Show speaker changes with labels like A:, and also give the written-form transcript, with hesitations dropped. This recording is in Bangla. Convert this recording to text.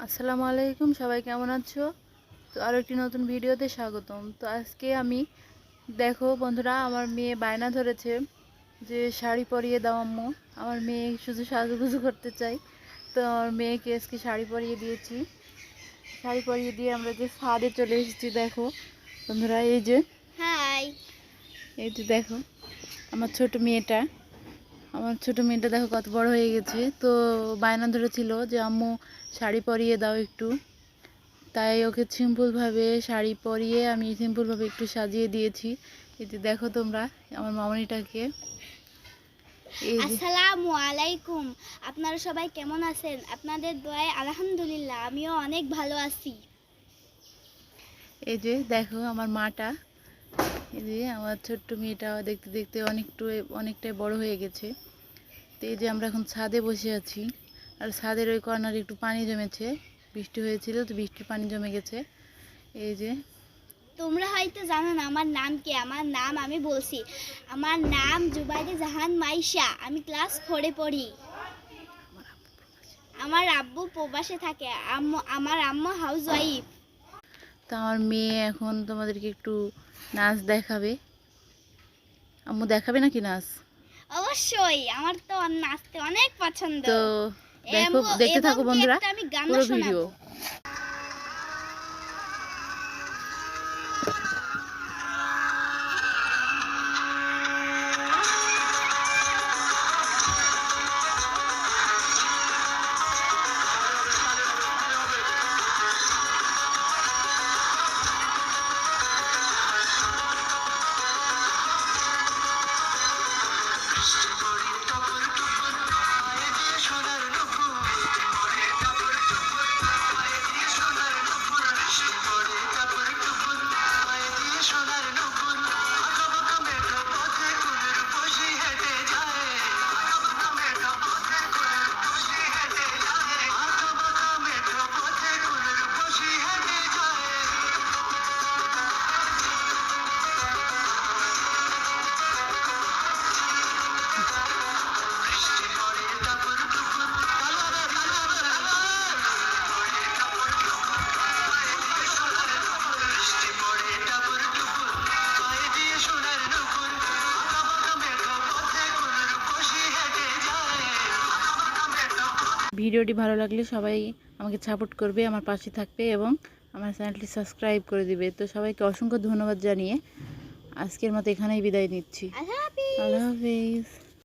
A: আসসালামু আলাইকুম, সবাই কেমন আছো? তো আরও একটি নতুন ভিডিওতে স্বাগতম। তো আজকে আমি দেখো বন্ধুরা, আমার মেয়ে বায়না ধরেছে যে শাড়ি পরিয়ে দাও আম্মু। আমার মেয়ে শুধু সাজুগুজু করতে চাই, তো আমার মেয়েকে আজকে শাড়ি পরিয়ে দিয়েছি। শাড়ি পরিয়ে দিয়ে আমরা যে ছাদে চলে এসেছি। দেখো বন্ধুরা,
B: হাই,
A: এই যে দেখো আমার ছোট মেয়েটা দেখো কত বড় হয়ে গেছে। তো বায়না ধরেছিল যে আম্মু শাড়ি পরিয়ে দাও একটু, তাই ওকে সিম্পলভাবে শাড়ি পরিয়ে আমি সিম্পলভাবে একটু সাজিয়ে দিয়েছি। এতে দেখো তোমরা আমার মামনিটাকে। এই যে
B: আসসালামু আলাইকুম। আপনারা সবাই কেমন আছেন? আপনাদের দোয়ায় আলহামদুলিল্লাহ আমিও অনেক ভালো আছি।
A: এই যে দেখো আমার মাটা, এই যে আমার ছোট্ট মেয়েটা দেখতে দেখতে অনেকটাই বড় হয়ে গেছে। তো এই যে আমরা এখন ছাদে বসে আছি, আর ছাদের ওই কর্নারে একটু পানি জমেছে, বৃষ্টি হয়েছিল তো বৃষ্টির পানি জমে গেছে। এই যে
B: তোমরা হয়তো জানো না আমার নাম কি। আমার নাম আমি বলছি। আমার নাম জুবাইদা জাহান মাইশা। আমি ক্লাস 4-এ পড়ি। আমার আব্বু প্রবাসে থাকে। আমার আম্মু হাউস ওয়াইফ।
A: তো আমার মেয়ে এখন তোমাদেরকে একটু নাচ দেখাবে। আম্মু দেখাবে নাকি নাচ?
B: অবশ্যই, আমার তো নাচতে অনেক পছন্দ।
A: তো দেখো, দেখতে থাকো বন্ধুরা
B: আমি গান
A: পুরো
B: শোনাবো।
A: ভিডিও। ভিডিওটি ভালো লাগলে সবাই আমাকে সাপোর্ট করবে, আমার পাশে থাকবে এবং আমার চ্যানেলটি সাবস্ক্রাইব করে দিবে। তো সবাইকে অসংখ্য ধন্যবাদ জানিয়ে আজকের মতো এখানেই বিদায় নিচ্ছি।
B: আল্লাহ হাফেজ।
A: আল্লাহ হাফেজ।